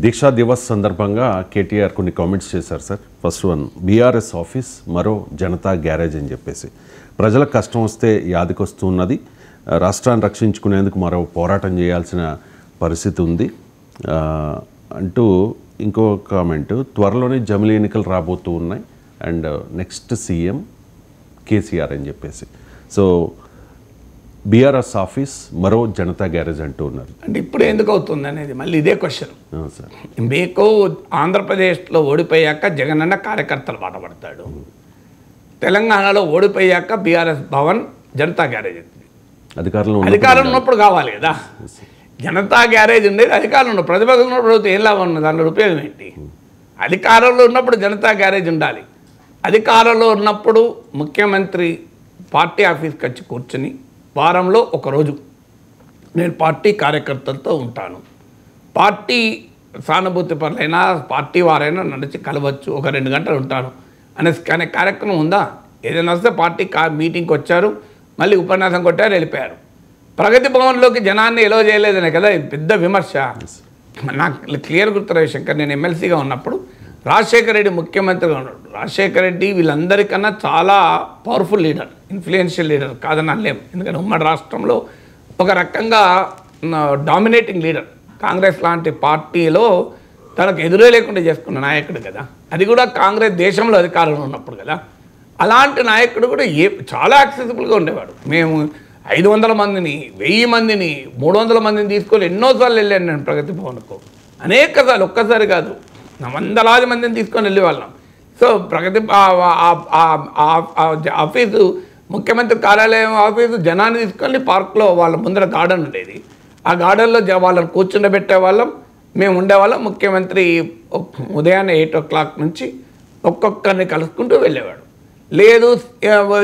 దీక్షా దివస్ సందర్భంగా కేటీఆర్ కొన్ని కామెంట్స్ చేశారు sir. First one, BRS office మరో జనతా గ్యారేజ్ అని చెప్పేసి, ప్రజలకు కష్టం వస్తే యాదికొస్తున్నది, రాష్ట్రాన్ని రక్షించుకునేందుకు మరో పోరాటం చేయాల్సిన పరిస్థితి ఉంది అంటూ ఇంకో కామెంట్, త్వరలోనే జమిలీ ఎన్నికలు రాబోతూ ఉన్నాయి అండ్ నెక్స్ట్ సీఎం కేసీఆర్ అని చెప్పేసి. సో బీఆర్ఎస్ ఆఫీస్ మరో జనతా గ్యారేజ్ అంటూ ఉన్నారు. అంటే ఇప్పుడు ఎందుకు అవుతుంది అనేది మళ్ళీ ఇదే క్వశ్చన్. సార్, మీకు ఆంధ్రప్రదేశ్లో ఓడిపోయాక జగనన్న కార్యకర్తలు బాటపడతాడు, తెలంగాణలో ఓడిపోయాక బీఆర్ఎస్ భవన్ జనతా గ్యారేజ్ అవుతుంది. అధికారంలో ఉన్నప్పుడు కావాలి కదా జనతా గ్యారేజ్ ఉండేది, అధికారంలో ఉన్న ప్రతిపక్షంలో ఉన్నప్పుడు ఏం లాభం ఉన్నది, దాంట్లో ఉపయోగం ఏంటి? అధికారంలో ఉన్నప్పుడు జనతా గ్యారేజ్ ఉండాలి. అధికారంలో ఉన్నప్పుడు ముఖ్యమంత్రి పార్టీ ఆఫీస్కి వచ్చి కూర్చుని వారంలో ఒకరోజు నేను పార్టీ కార్యకర్తలతో ఉంటాను, పార్టీ సానుభూతి పరులైనా పార్టీ వారైనా నడిచి కలవచ్చు, ఒక 2 గంటలు ఉంటాను అనే కార్యక్రమం ఉందా? ఏదైనా వస్తే పార్టీ మీటింగ్కి వచ్చారు, మళ్ళీ ఉపన్యాసం కొట్టారు, వెళ్ళిపోయారు. ప్రగతి భవన్లోకి జనాన్ని ఎలో చేయలేదనే కదా పెద్ద విమర్శ. నాకు క్లియర్ గుర్తు రవిశంకర్, నేను ఎమ్మెల్సీగా ఉన్నప్పుడు రాజశేఖర రెడ్డి ముఖ్యమంత్రిగా ఉన్నాడు. రాజశేఖర రెడ్డి వీళ్ళందరికన్నా చాలా పవర్ఫుల్ లీడర్, ఇన్ఫ్లుయెన్షియల్ లీడర్ కాదని అనలేము. ఎందుకంటే ఉమ్మడి రాష్ట్రంలో ఒక రకంగా డామినేటింగ్ లీడర్, కాంగ్రెస్ లాంటి పార్టీలో తనకు ఎదురే లేకుండా చేసుకున్న నాయకుడు కదా, అది కూడా కాంగ్రెస్ దేశంలో అధికారంలో ఉన్నప్పుడు కదా. అలాంటి నాయకుడు కూడా చాలా యాక్సెసిబుల్గా ఉండేవాడు. మేము 500 మందిని 1000 మందిని 300 మందిని తీసుకొని ఎన్నోసార్లు వెళ్ళాను నేను ప్రగతి భవన్కు, అనేకసార్లు, ఒక్కసారి కాదు, వందలాది మందిని తీసుకొని వెళ్ళేవాళ్ళం. సో ప్రగతి ఆఫీసు, ముఖ్యమంత్రి కార్యాలయం ఆఫీసు జనాన్ని తీసుకొని పార్క్లో వాళ్ళ ముందర గార్డెన్ ఉండేది, ఆ గార్డెన్లో వాళ్ళని కూర్చుండబెట్టేవాళ్ళం, మేము ఉండేవాళ్ళం. ముఖ్యమంత్రి ఉదయాన్నే 8 o'clock నుంచి ఒక్కొక్కరిని కలుసుకుంటూ వెళ్ళేవాడు. లేదు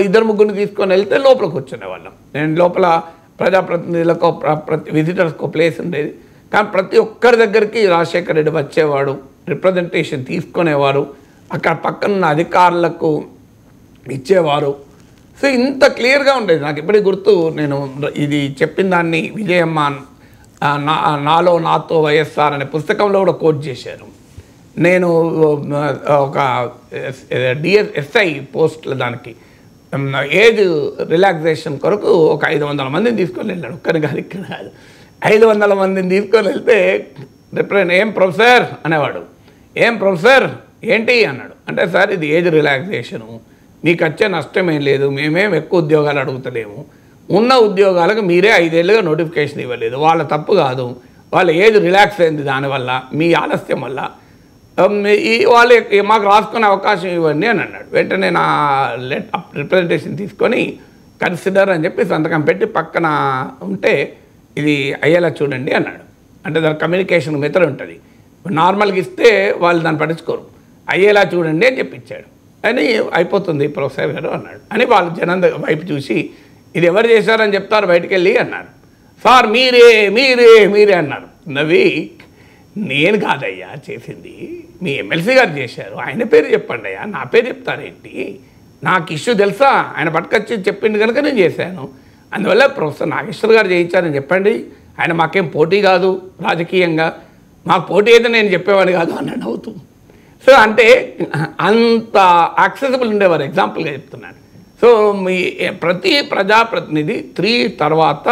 2-3 తీసుకొని వెళ్తే లోపల కూర్చునేవాళ్ళం. నేను లోపల ప్రజాప్రతినిధులకు విజిటర్స్కి ప్లేస్ ఉండేది, కానీ ప్రతి ఒక్కరి దగ్గరికి రాజశేఖర రెడ్డి వచ్చేవాడు, రిప్రజెంటేషన్ తీసుకునేవారు, అక్కడ పక్కనున్న అధికారులకు ఇచ్చేవారు. సో ఇంత క్లియర్గా ఉండేది. నాకు ఇప్పటికీ గుర్తు, నేను ఇది చెప్పిన దాన్ని విజయమ్మ నాలో నాతో వైఎస్ఆర్ అనే పుస్తకంలో కూడా కోట్ చేశారు. నేను ఒక ఎస్ఐ పోస్టుల దానికి ఏజ్ రిలాక్సేషన్ కొరకు ఒక 500 మందిని తీసుకొని వెళ్ళాడు, ఒక్కరి గారి ఇక్కడ కాదు, 500 మందిని తీసుకొని వెళ్తే ఏం ప్రొఫెసర్ అనేవాడు, ఏం ప్రొఫెసర్ ఏంటి అన్నాడు. అంటే సార్ ఇది ఏజ్ రిలాక్సేషను, మీకు వచ్చే నష్టం ఏం లేదు, మేమేం ఎక్కువ ఉద్యోగాలు అడుగుతలేము, ఉన్న ఉద్యోగాలకు మీరే 5 ఏళ్ళుగా నోటిఫికేషన్ ఇవ్వలేదు, వాళ్ళ తప్పు కాదు, వాళ్ళ ఏజ్ రిలాక్స్ అయింది దానివల్ల, మీ ఆలస్యం వల్ల, వాళ్ళు మాకు రాసుకునే అవకాశం ఇవ్వండి అని అన్నాడు. వెంటనే నా రిప్రజెంటేషన్ తీసుకొని కన్సిడర్ అని చెప్పి సంతకం పెట్టి పక్కన ఉంటే ఇది అయ్యేలా చూడండి అన్నాడు. అంటే దాని కమ్యూనికేషన్ మెథడ్ ఉంటుంది, నార్మల్గా ఇస్తే వాళ్ళు దాన్ని పట్టించుకోరు, అయ్యేలా చూడండి అని చెప్పి ఇచ్చాడు. అని అయిపోతుంది ప్రొఫెసర్ గారు అన్నాడు. అని వాళ్ళు జనం వైపు చూసి ఇది ఎవరు చేశారని చెప్తారు బయటికి వెళ్ళి అన్నారు. సార్ మీరే మీరే మీరే అన్నారు. నవ్వి నేను కాదయ్యా చేసింది, మీ ఎమ్మెల్సీ గారు చేశారు, ఆయన పేరు చెప్పండి అయ్యా, నా పేరు చెప్తారేంటి, నాకు ఇష్యూ తెలుసా, ఆయన పట్టుకొచ్చి చెప్పింది కనుక నేను చేశాను, అందువల్ల ప్రొఫెసర్ నాగేశ్వర్ గారు చేయించారని చెప్పండి, ఆయన మాకేం పోటీ కాదు, రాజకీయంగా మాకు పోటీ అయితే నేను చెప్పేవాడిని కాదు అన్నాడు అవుతూ. సో అంటే అంత యాక్సెసిబుల్ ఉండేవారు. ఎగ్జాంపుల్గా చెప్తున్నాను. సో మీ ప్రతి ప్రజాప్రతినిధి 3 తర్వాత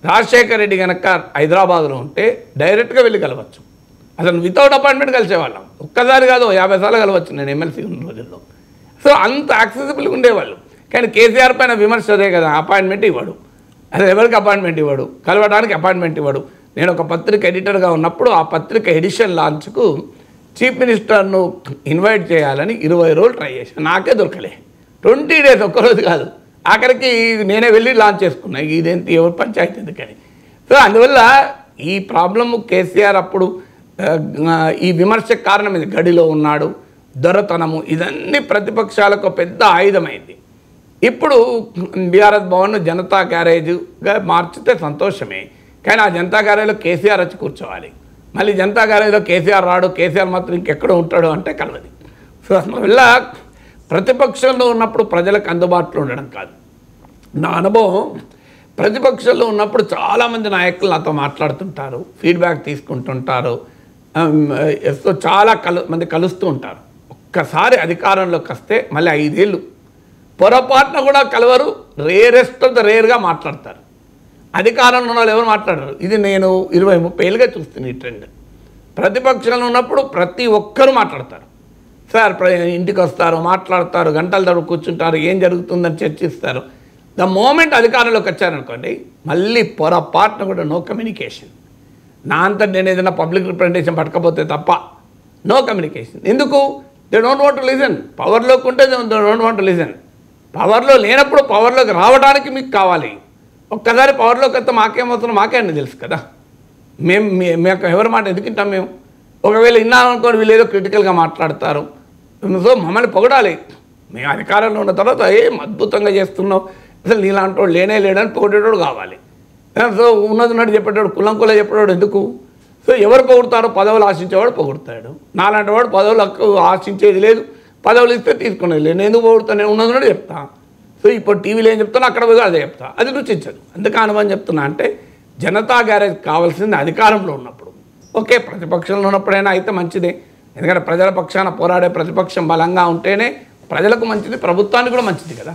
రాజశేఖర రెడ్డి కనుక హైదరాబాద్లో ఉంటే డైరెక్ట్గా వెళ్ళి కలవచ్చు, అసలు వితౌట్ అపాయింట్మెంట్ కలిసేవాళ్ళం, ఒక్కసారి కాదు 50 సార్లు కలవచ్చు నేను ఎమ్మెల్సీ ఉన్న రోజుల్లో. సో అంత యాక్సెసిబుల్గా ఉండేవాళ్ళు. కానీ కేసీఆర్ పైన విమర్శ అదే కదా, అపాయింట్మెంట్ ఇవ్వడు, అసలు ఎవరికి అపాయింట్మెంట్ ఇవ్వడు, కలవడానికి అపాయింట్మెంట్ ఇవ్వడు. నేను ఒక పత్రిక ఎడిటర్గా ఉన్నప్పుడు ఆ పత్రిక ఎడిషన్ లాంచ్కు చీఫ్ మినిస్టర్ను ఇన్వైట్ చేయాలని 20 రోజులు ట్రై చేశాను, నాకే దొరకలే. 20 days, ఒక్కరోజు కాదు. ఆఖరికి నేనే వెళ్ళి లాంచ్ చేసుకున్నా, ఇదేంటి ఎవరు పంచాయతీ ఎందుకని. సో అందువల్ల ఈ ప్రాబ్లము కేసీఆర్ అప్పుడు ఈ విమర్శకు కారణం ఇది, గడిలో ఉన్నాడు, దొరతనము, ఇదన్నీ ప్రతిపక్షాలకు పెద్ద ఆయుధమైంది. ఇప్పుడు బీఆర్ఎస్ భవన్ జనతా గ్యారేజ్గా మార్చితే సంతోషమే, కానీ ఆ జనతా గ్యారేజ్లో కేసీఆర్ వచ్చి కూర్చోవాలి. మళ్ళీ జనతా గ్యారేజ్లో కేసీఆర్ రాడు, కేసీఆర్ మాత్రం ఇంకెక్కడ ఉంటాడు అంటే కలవది. సో అందువల్ల ప్రతిపక్షంలో ఉన్నప్పుడు ప్రజలకు అందుబాటులో ఉండడం కాదు. నా అనుభవం, ప్రతిపక్షంలో ఉన్నప్పుడు చాలామంది నాయకులు నాతో మాట్లాడుతుంటారు, ఫీడ్బ్యాక్ తీసుకుంటుంటారు, చాలా మంది కలుస్తూ ఉంటారు. ఒక్కసారి అధికారంలోకి వస్తే మళ్ళీ 5 ఏళ్ళు పొరపాటున కూడా కలవరు. రేరెస్ట్ ఆఫ్ ద రేర్గా మాట్లాడతారు. అధికారంలో ఉన్న వాళ్ళు ఎవరు మాట్లాడరు. ఇది నేను 20-30 ఏళ్ళుగా చూస్తున్న ఈ ట్రెండ్. ప్రతిపక్షంలో ఉన్నప్పుడు ప్రతి ఒక్కరూ మాట్లాడతారు. సార్ ఇంటికి వస్తారు, మాట్లాడతారు, గంటల తరబడి కూర్చుంటారు, ఏం జరుగుతుందని చర్చిస్తారు. ద మూమెంట్ అధికారంలోకి వచ్చారనుకోండి, మళ్ళీ పొరపాటున కూడా నో కమ్యూనికేషన్. నా అంతా నేను ఏదైనా పబ్లిక్ రిప్రజెంటేషన్ పట్టకపోతే తప్ప నో కమ్యూనికేషన్. ఎందుకు? They don't want to listen. పవర్లోకి ఉంటే they don't want to listen. పవర్లో లేనప్పుడు పవర్లోకి రావడానికి మీకు కావాలి. ఒక్కసారి పవర్లోకి వస్తే మాకేమవుతుందో మాకే అన్నీ తెలుసు కదా. మేము ఎవరి మాట ఎందుకు వింటాం? మేము ఒకవేళ విన్నామనుకోండి, వీళ్ళు ఏదో క్రిటికల్గా మాట్లాడతారు. సో మమ్మల్ని పొగడాలి. మేము అధికారంలో ఉన్న తర్వాత ఏం అద్భుతంగా చేస్తున్నావు, అసలు నీలాంటి వాడు లేనే లేడని పొగిడేటోడు కావాలి. సో ఉన్నది చెప్పేటోడు, కులం చెప్పేటోడు ఎందుకు? సో ఎవరు పొగుడతారో పదవులు ఆశించేవాడు పొగుడతాడు. నాలాంటి వాడు పదవులకు ఆశించేది లేదు, పదవులు ఇస్తే తీసుకునేది లేదు. నేను ఎందుకు పొగుడతాను? నేను ఉన్నది చెప్తా. సో ఇప్పుడు టీవీలో ఏం చెప్తాను, అక్కడ పోయి అదే చెప్తా. అది రుచించదు. అందుకే అనుభవం చెప్తున్నా అంటే, జనతా గ్యారేజ్ కావాల్సింది అధికారంలో ఉన్నప్పుడు. ఓకే, ప్రతిపక్షంలో ఉన్నప్పుడైనా అయితే మంచిదే. ఎందుకంటే ప్రజల పక్షాన పోరాడే ప్రతిపక్షం బలంగా ఉంటేనే ప్రజలకు మంచిది, ప్రభుత్వానికి కూడా మంచిది కదా.